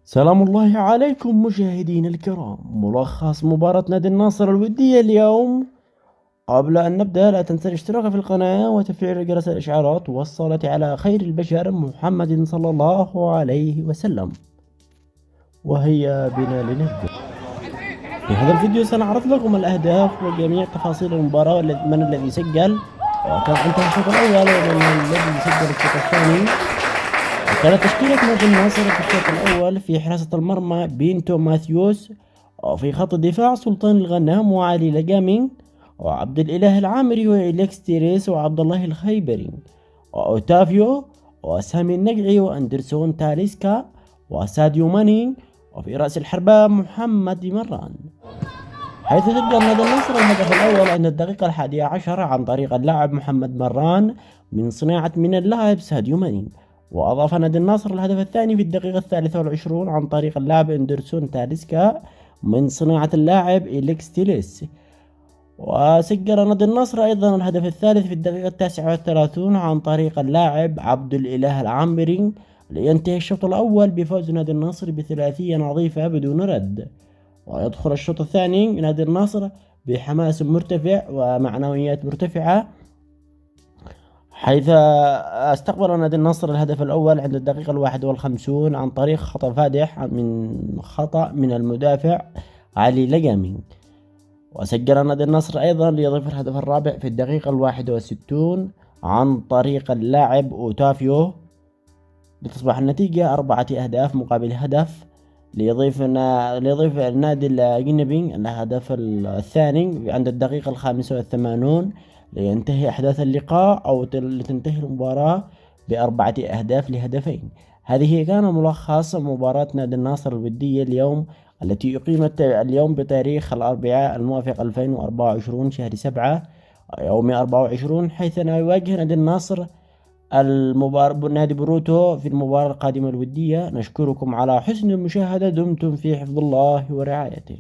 سلام الله عليكم مشاهدينا الكرام. ملخص مباراة نادي النصر الودية اليوم. قبل أن نبدأ لا تنسى الاشتراك في القناة وتفعيل جرس الإشعارات والصلاة على خير البشر محمد صلى الله عليه وسلم. وهيا بنا لنبدأ. في هذا الفيديو سنعرض لكم الأهداف وجميع تفاصيل المباراة ومن الذي سجل وكم انتهى الشوط الأول ومن الذي سجل الشوط الثاني. كانت تشكيلة نادي النصر في الشوط الأول: في حراسة المرمى بينتو ماثيوس، وفي خط الدفاع سلطان الغنام وعلي لجامين وعبد الإله العامري وإليكس تيريس وعبد الله الخيبري وأوتافيو وسامي النقعي وأندرسون تاليسكا وساديو ماني، وفي رأس الحربة محمد مران. حيث سجل نادي النصر الهدف الأول عند الدقيقة 11 عن طريق اللاعب محمد مران من صناعة من اللاعب ساديو ماني. وأضاف نادي النصر الهدف الثاني في الدقيقة 23 عن طريق اللاعب اندرسون تاليسكا من صناعة اللاعب إليكس تيليس. وسجل نادي النصر أيضا الهدف الثالث في الدقيقة 39 عن طريق اللاعب عبد الإله العامري، لينتهي الشوط الأول بفوز نادي النصر بثلاثية نظيفة بدون رد. ويدخل الشوط الثاني نادي النصر بحماس مرتفع ومعنويات مرتفعة، حيث استقبل نادي النصر الهدف الأول عند الدقيقة 51 عن طريق خطأ فادح من المدافع علي لجامي. وسجل نادي النصر أيضا ليضيف الهدف الرابع في الدقيقة 61 عن طريق اللاعب أوتافيو، لتصبح النتيجة 4 أهداف مقابل هدف. ليضيف النادي الأجنبي الهدف الثاني عند الدقيقة 85 لينتهي أحداث اللقاء أو لتنتهي المباراة ب4 أهداف لهدفين. هذه كان ملخص مباراة نادي النصر الودية اليوم، التي أقيمت اليوم بتاريخ الأربعاء الموافق 2024 شهر 7 يوم 24، حيث يواجه نادي النصر نادي بروتو في المباراة القادمة الودية. نشكركم على حسن المشاهدة، دمتم في حفظ الله ورعايته.